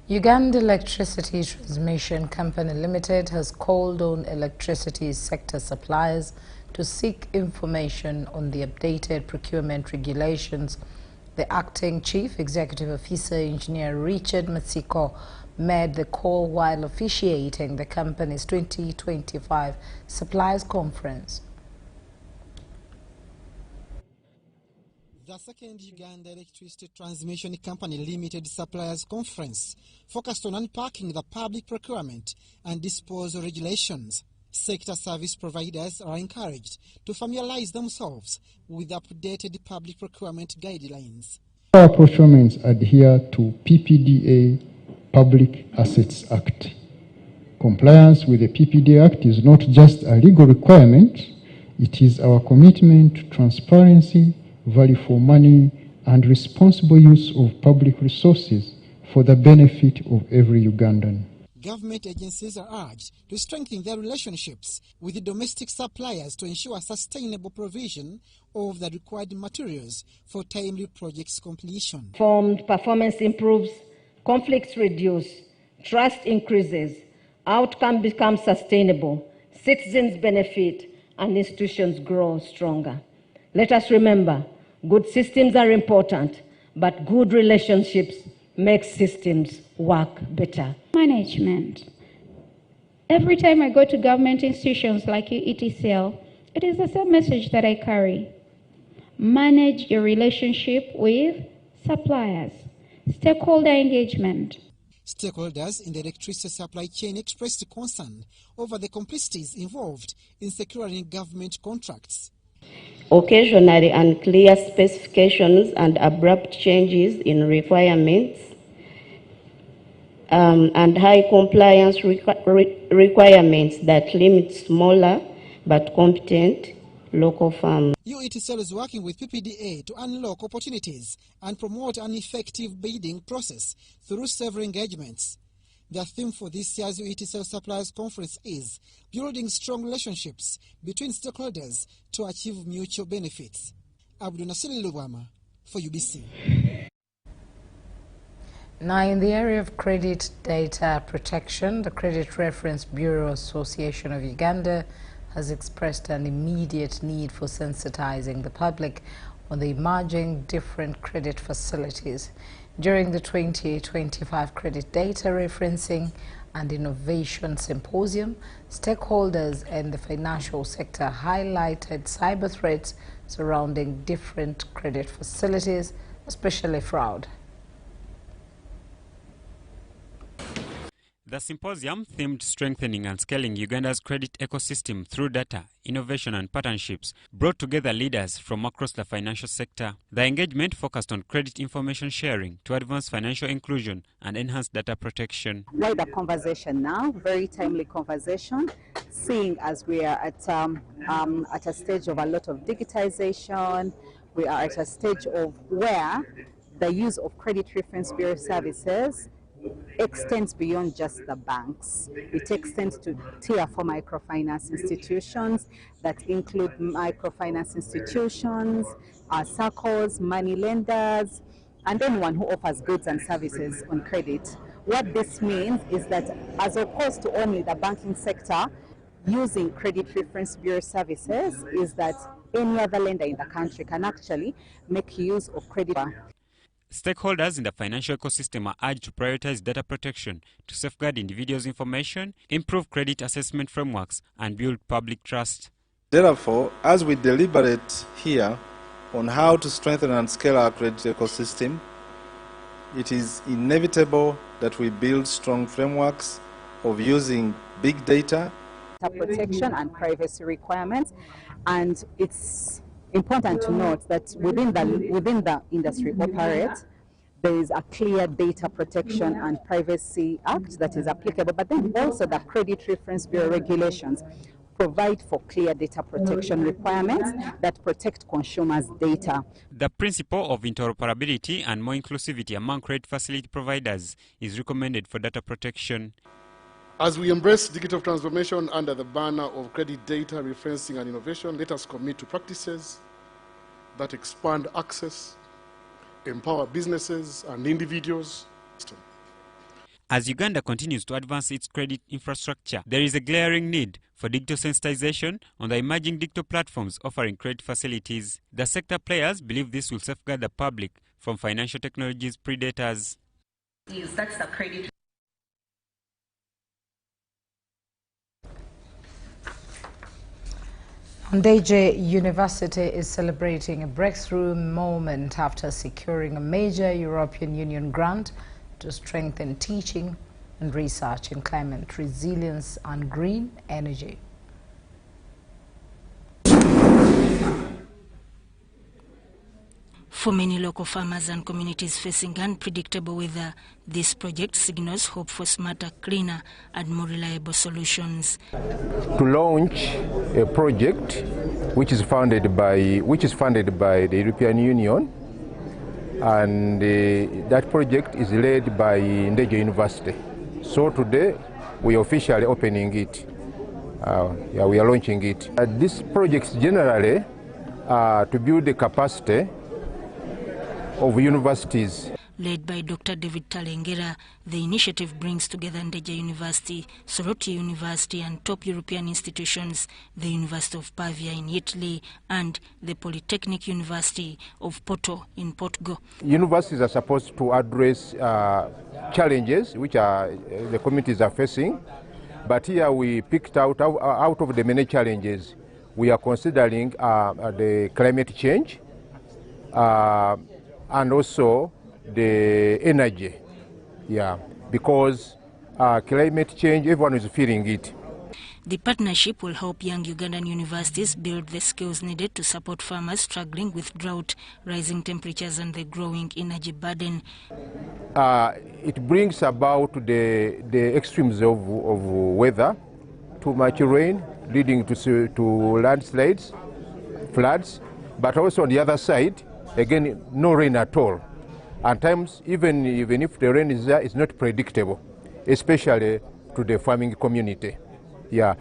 Uganda Electricity Transmission Company Limited has called on electricity sector suppliers to seek information on the updated procurement regulations. The acting Chief Executive Officer, Engineer Richard Matsiko, made the call while officiating the company's 2025 Suppliers Conference. The second Uganda Electricity Transmission Company Limited Suppliers Conference focused on unpacking the public procurement and disposal regulations. Sector service providers are encouraged to familiarize themselves with updated public procurement guidelines. Our procurements adhere to PPDA Public Assets Act. Compliance with the PPDA Act is not just a legal requirement, it is our commitment to transparency, value for money, and responsible use of public resources for the benefit of every Ugandan. Government agencies are urged to strengthen their relationships with the domestic suppliers to ensure sustainable provision of the required materials for timely projects completion. Performance improves, conflicts reduce, trust increases, outcome becomes sustainable, citizens benefit, and institutions grow stronger. Let us remember, good systems are important, but good relationships make systems work better. Management. Every time I go to government institutions like ETCL, it is the same message that I carry. Manage your relationship with suppliers. Stakeholder engagement. Stakeholders in the electricity supply chain expressed concern over the complexities involved in securing government contracts. Occasionally unclear specifications and abrupt changes in requirements and high compliance requirements that limit smaller but competent local firms. UETCL is working with PPDA to unlock opportunities and promote an effective bidding process through several engagements. The theme for this year's UETCL Suppliers Conference is building strong relationships between stakeholders to achieve mutual benefits. Abdul Nasiri Lubwama for UBC. Now, in the area of credit data protection, the Credit Reference Bureau Association of Uganda has expressed an immediate need for sensitizing the public on the emerging different credit facilities. During the 2025 Credit Data Referencing and Innovation Symposium, stakeholders in the financial sector highlighted cyber threats surrounding different credit facilities, especially fraud. The symposium themed Strengthening and Scaling Uganda's Credit Ecosystem through Data, Innovation and Partnerships brought together leaders from across the financial sector. The engagement focused on credit information sharing to advance financial inclusion and enhance data protection. Wider conversation now, very timely conversation, seeing as we are at a stage of a lot of digitization, we are at a stage of where the use of Credit Reference Bureau services extends beyond just the banks. It extends to Tier 4 microfinance institutions that include microfinance institutions, circles, money lenders, and anyone who offers goods and services on credit. What this means is that as opposed to only the banking sector using Credit Reference Bureau services, is that any other lender in the country can actually make use of credit. Stakeholders in the financial ecosystem are urged to prioritize data protection to safeguard individuals' information, improve credit assessment frameworks, and build public trust. Therefore, as we deliberate here on how to strengthen and scale our credit ecosystem, it is inevitable that we build strong frameworks of using big data, protection and privacy requirements, and it's important to note that within the industry operates, there is a clear data protection and privacy act that is applicable, but then also the Credit Reference Bureau regulations provide for clear data protection requirements that protect consumers' data. The principle of interoperability and more inclusivity among credit facility providers is recommended for data protection. As we embrace digital transformation under the banner of credit data referencing and innovation, let us commit to practices that expand access, empower businesses and individuals. As Uganda continues to advance its credit infrastructure, there is a glaring need for digital sensitization on the emerging digital platforms offering credit facilities. The sector players believe this will safeguard the public from financial technologies predators. That's the credit. Ndejje University is celebrating a breakthrough moment after securing a major European Union grant to strengthen teaching and research in climate resilience and green energy. For many local farmers and communities facing unpredictable weather, this project signals hope for smarter, cleaner and more reliable solutions. To launch a project which is funded by the European Union, and that project is led by Ndeje University. So today we are officially opening it. We are launching it. These projects generally to build the capacity of universities. Led by Dr. David Talengera, the initiative brings together Ndeje University, Soroti University and top European institutions, the University of Pavia in Italy and the Polytechnic University of Porto in Portugal. Universities are supposed to address challenges which the communities are facing, but here we picked out of the many challenges, we are considering the climate change and also the energy, because climate change, everyone is feeling it. The partnership will help young Ugandan universities build the skills needed to support farmers struggling with drought, rising temperatures and the growing energy burden. It brings about the extremes of weather, too much rain leading to landslides, floods, but also on the other side, again, no rain at all. At times, even if the rain is there, it's not predictable, especially to the farming community.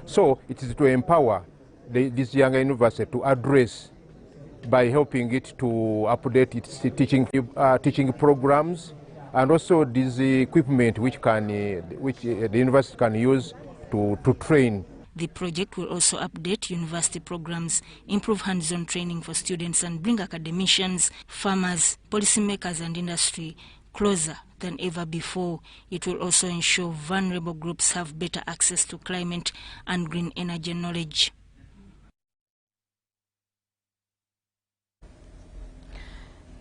So it is to empower this young university to address by helping it to update its teaching programs and also this equipment which the university can use to train. The project will also update university programs, improve hands-on training for students and bring academicians, farmers, policymakers and industry closer than ever before. It will also ensure vulnerable groups have better access to climate and green energy knowledge.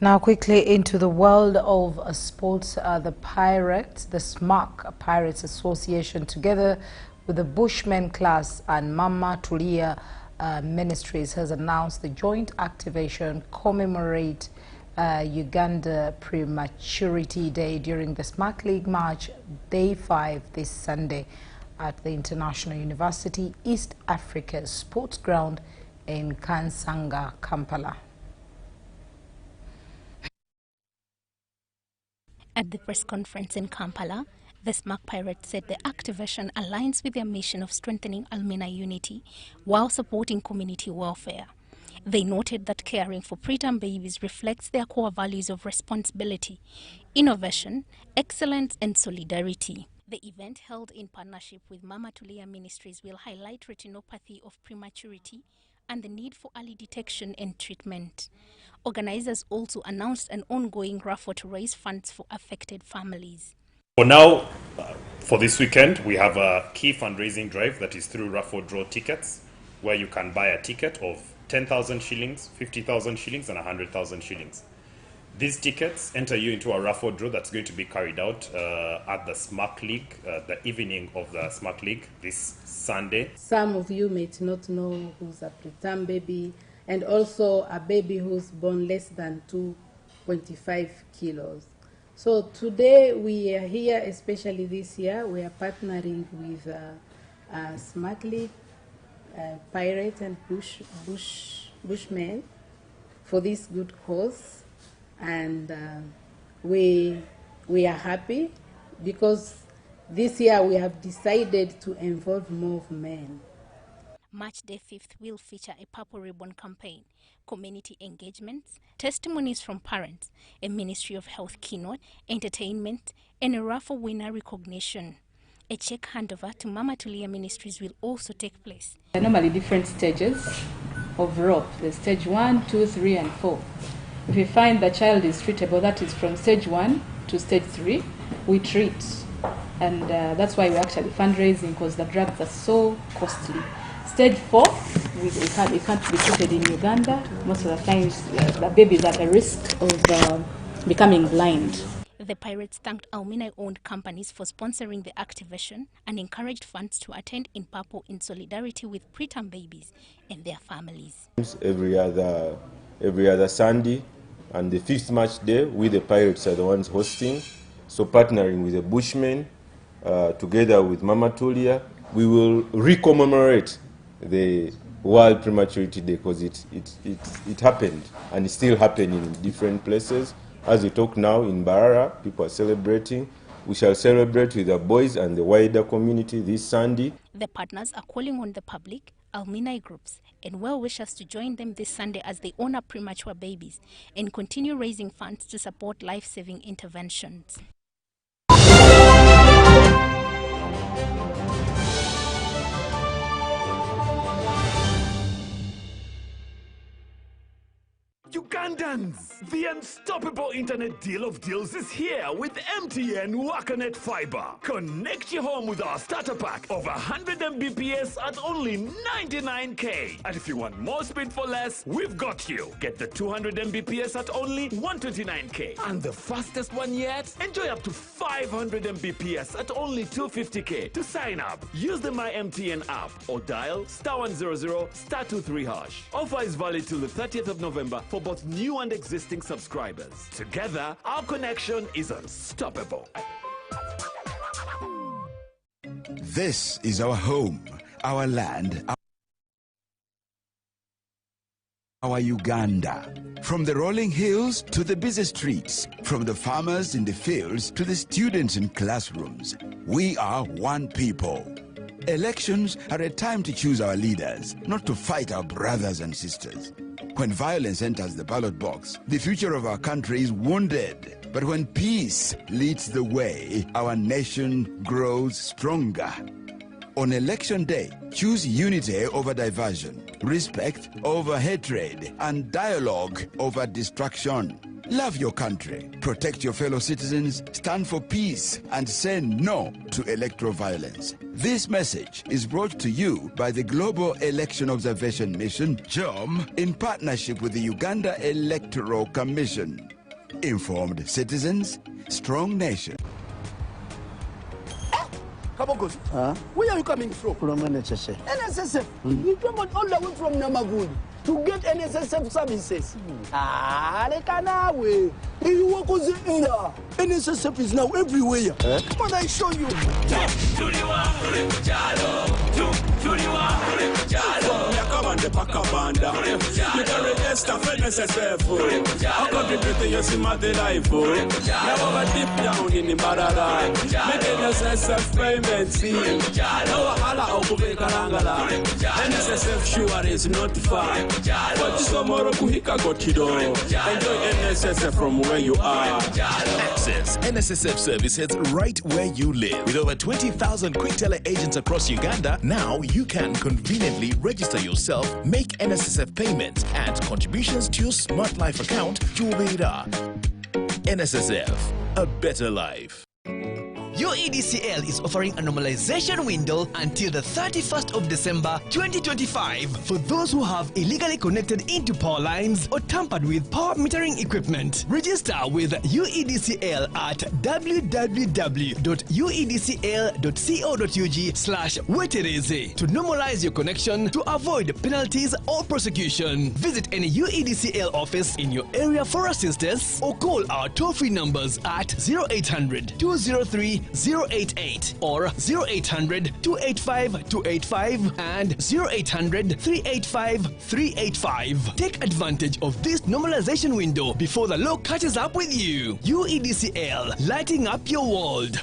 Now quickly into the world of sports, the Pirates, the SMARC Pirates Association, together with the Bushman Class and Mama Tulia Ministries, has announced the joint activation commemorate Uganda Prematurity Day during the SMARC League March Day 5 this Sunday at the International University East Africa Sports Ground in Kansanga, Kampala. At the press conference in Kampala, the SMARC Pirates said the activation aligns with their mission of strengthening alumni unity while supporting community welfare. They noted that caring for preterm babies reflects their core values of responsibility, innovation, excellence and solidarity. The event, held in partnership with Mama Tulia Ministries, will highlight retinopathy of prematurity and the need for early detection and treatment. Organizers also announced an ongoing raffle to raise funds for affected families. For now, for this weekend, we have a key fundraising drive that is through raffle draw tickets, where you can buy a ticket of 10,000 shillings, 50,000 shillings, and 100,000 shillings. These tickets enter you into a raffle draw that's going to be carried out at the SMARC League, the evening of the SMARC League this Sunday. Some of you may not know who's a preterm baby, and also a baby who's born less than 2.5 kilos. So today we are here, especially this year, we are partnering with SMARC League, Pirates and Bushmen for this good cause. And we are happy because this year we have decided to involve more men. March Day 5th will feature a Purple Ribbon campaign, community engagements, testimonies from parents, a Ministry of Health keynote, entertainment, and a raffle winner recognition. A check handover to Mama Tulia Ministries will also take place. There are normally different stages of rope. There's stage 1, 2, 3, and 4. If we find the child is treatable, that is from stage 1 to stage 3, we treat. And that's why we're actually fundraising, because the drugs are so costly. Stage 4, it can't be treated in Uganda. Most of the times, the babies are at risk of becoming blind. The Pirates thanked alumni-owned companies for sponsoring the activation and encouraged fans to attend in purple in solidarity with preterm babies and their families. Every other Sunday, and the 5th match day, we the Pirates are the ones hosting. So partnering with the Bushmen, together with Mama Tulia, we will re-commemorate the World Prematurity Day, because it happened, and it's still happening in different places. As we talk now in Mbarara, people are celebrating. We shall celebrate with the boys and the wider community this Sunday. The partners are calling on the public, alumni groups, and well-wishers to join them this Sunday as they honor premature babies and continue raising funds to support life-saving interventions. Ugandans, the unstoppable internet deal of deals is here with MTN Wakanet Fiber. Connect your home with our starter pack of 100 Mbps at only 99k. And if you want more speed for less, we've got you. Get the 200 Mbps at only 129k. And the fastest one yet? Enjoy up to 500 Mbps at only 250k. To sign up, use the My MTN app or dial *100 *23#. Offer is valid till the 30th of November for both new and existing subscribers. Together, our connection is unstoppable. This is our home, our land, our Uganda. From the rolling hills to the busy streets, from the farmers in the fields to the students in classrooms, we are one people. Elections are a time to choose our leaders, not to fight our brothers and sisters. When violence enters the ballot box, the future of our country is wounded. But when peace leads the way, our nation grows stronger. On election day, choose unity over diversion, respect over hatred, and dialogue over distraction. Love your country, protect your fellow citizens, stand for peace, and say no to electoral violence. This message is brought to you by the Global Election Observation Mission, GEOM, in partnership with the Uganda Electoral Commission. Informed citizens, strong nation. Kabogos, where are you coming from? From NSSF. NSSF? You traveled all the way from Namagudi to get NSSF services. Lekanawe. You walk on the air. NSSF is now everywhere. Come on, I show you. Yakabande pakabanda. You can register for NSSF. How come you put your simate life? Never deep down in the Mbarara. Make NSSF payments. No wahala okubekarangala. NSSF sure is not far. But tomorrow kuhika gotido. Enjoy NSSF from where you are. Access NSSF services right where you live. With over 20,000 quick teller agents across Uganda, now you can conveniently register yourself, make NSSF payments, and contributions to your Smart Life account to Ubeda. NSSF, a better life. UEDCL is offering a normalization window until the 31st of December 2025 for those who have illegally connected into power lines or tampered with power metering equipment. Register with UEDCL at www.uedcl.co.ug/wetereze to normalize your connection to avoid penalties or prosecution. Visit any UEDCL office in your area for assistance or call our toll-free numbers at 0800 203 088 or 0800 285 285 and 0800 385 385. Take advantage of this normalization window before the law catches up with you. UEDCL, lighting up your world.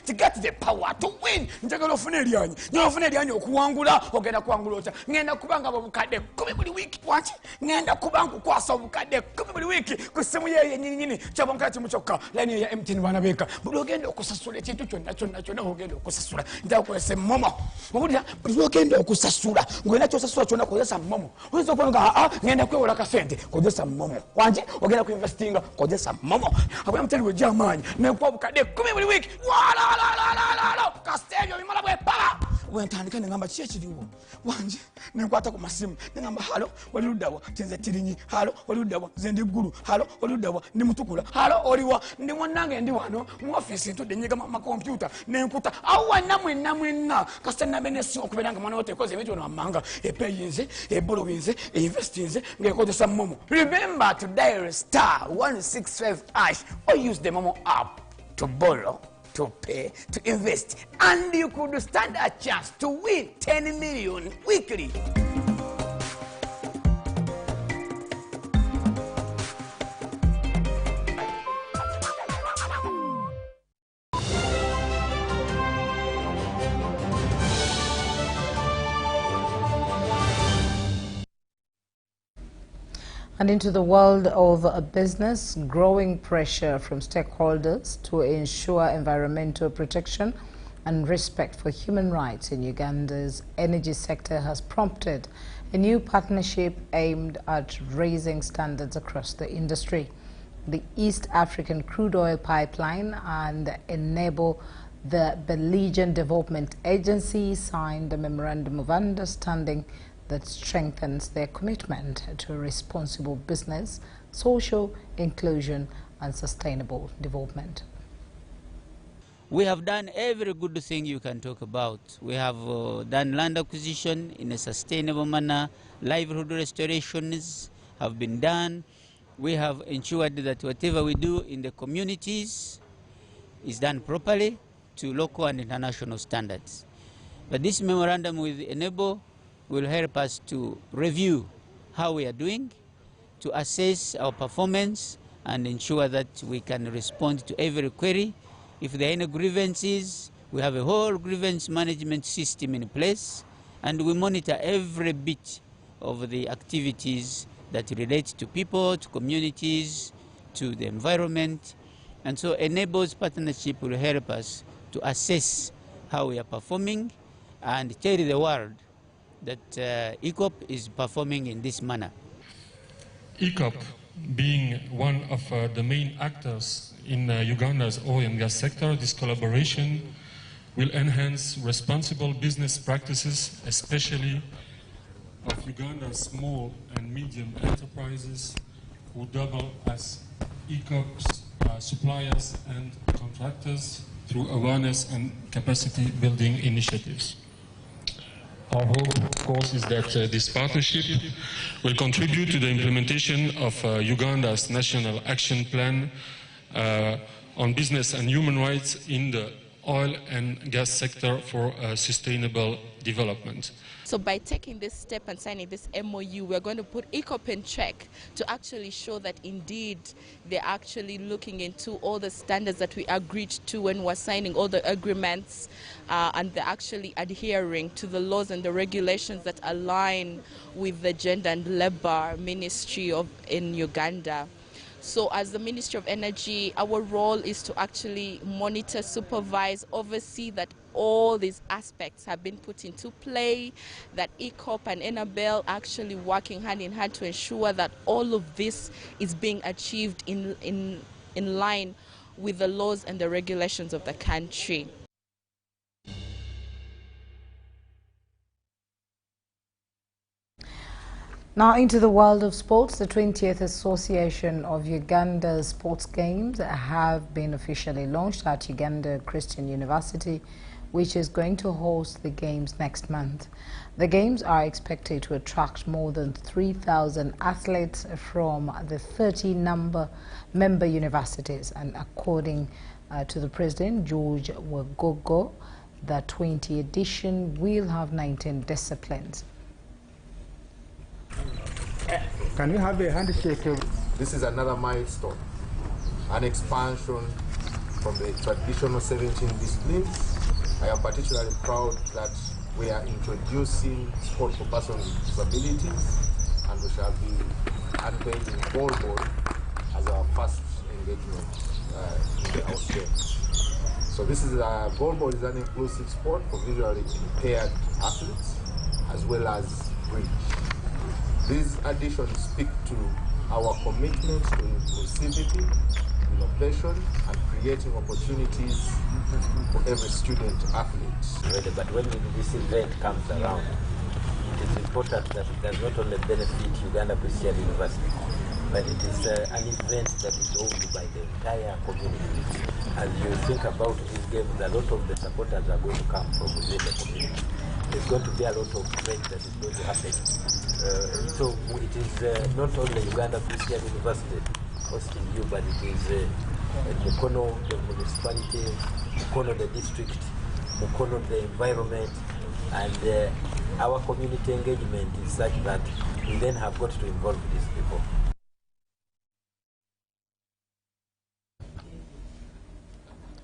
To get the power to win. Njagalo funeliani. Nyo funeliani okuwangula ogenda kuwangulota. Ngenda kubanga bukadde 10 buli wiki wanchi. Ngenda kubangu kwasa bukadde 10 buli wiki kusimu ye nyinyi chabonka chimuchoka. Line ya MTN banabeka. Buli ogenda okusasula ekintu kyonna ogenda okusasula. Ndakwese momo. Mubulira buli ogenda okusasula. Ngwena kyosasula kyonna kozesa momo. Oyinza kwanga ngenda kwewola kasente kozesa momo. Wanchi ogenda kuinvestinga kozesa momo. Abo MTN wejamanyi. Mekwa bukadde 10 buli wiki. Castello, mi mala bwe pala. wentandika nengamba kyekiriwo wanje nenkwata ku masimu nengamba halo wali ludawa tenze tirinyi halo wali ludawa nze ndi ggulu halo wali ludawa ndi mutukula halo oliwa ndi mwanange ndi wano mu office ntudde nyiga ma computer nenkuta awa namwe kasita nabenesi okuberanga mwana wote koze ebintu n'amanga epeyinze ebolowinze investinze ngekozesa momo. Remember to dial star 165 # or use the Momo app to borrow, to pay, to invest, and you could stand a chance to win 10 million weekly. And into the world of business, growing pressure from stakeholders to ensure environmental protection and respect for human rights in Uganda's energy sector has prompted a new partnership aimed at raising standards across the industry. The East African Crude Oil Pipeline and Enable the Belgian Development Agency signed a memorandum of understanding that strengthens their commitment to responsible business, social inclusion and sustainable development. We have done every good thing you can talk about. We have done land acquisition in a sustainable manner, livelihood restorations have been done. We have ensured that whatever we do in the communities is done properly to local and international standards. But this memorandum with Enable will help us to review how we are doing, to assess our performance and ensure that we can respond to every query. If there are any grievances, we have a whole grievance management system in place, and we monitor every bit of the activities that relate to people, to communities, to the environment. And so Enable's partnership will help us to assess how we are performing and tell the world that ECOP is performing in this manner. ECOP, being one of the main actors in Uganda's oil and gas sector, this collaboration will enhance responsible business practices, especially of Uganda's small and medium enterprises who double as ECOP's suppliers and contractors through awareness and capacity building initiatives. Our hope, of course, is that this partnership will contribute to the implementation of Uganda's National Action Plan on business and human rights in the oil and gas sector for sustainable development. So by taking this step and signing this MOU, we're going to put ECOP in check to actually show that indeed they're actually looking into all the standards that we agreed to when we're signing all the agreements, and they're actually adhering to the laws and the regulations that align with the Gender and Labour Ministry in Uganda. So as the Ministry of Energy, our role is to actually monitor, supervise, oversee that all these aspects have been put into play, that ECOP and Enable actually working hand in hand to ensure that all of this is being achieved in line with the laws and the regulations of the country. Now into the world of sports, the 20th Association of Uganda Sports Games have been officially launched at Uganda Christian University, which is going to host the games next month. The games are expected to attract more than 3,000 athletes from the 30 member universities, and according to the president, George Wagogo, the 20th edition will have 19 disciplines. Can we have a handshake? This is another milestone, an expansion from the traditional 17 disciplines. I am particularly proud that we are introducing sport for persons with disabilities, and we shall be unveiling goalball as our first engagement in the house games. So this is goalball is an inclusive sport for visually impaired athletes as well as bridge. These additions speak to our commitment to inclusivity, innovation and creating opportunities for every student athlete. But when this event comes around, it is important that it does not only benefit Uganda Christian University, but it is an event that is owned by the entire community. As you think about these games, a lot of the supporters are going to come from within the community. There's going to be a lot of trade that is going to happen. So it is not only Uganda Christian University hosting you, but it is Mukono, the municipality, Mukono, the district, Mukono, the environment, and our community engagement is such that we then have got to involve these people.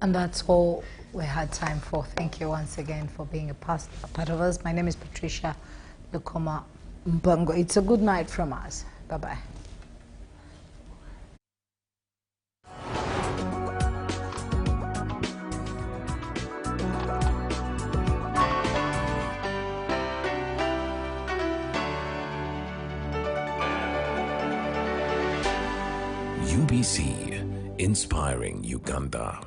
And that's all we had time for. Thank you once again for being a part of us. My name is Patricia Lukoma Mpango. It's a good night from us. Bye-bye. UBC, inspiring Uganda.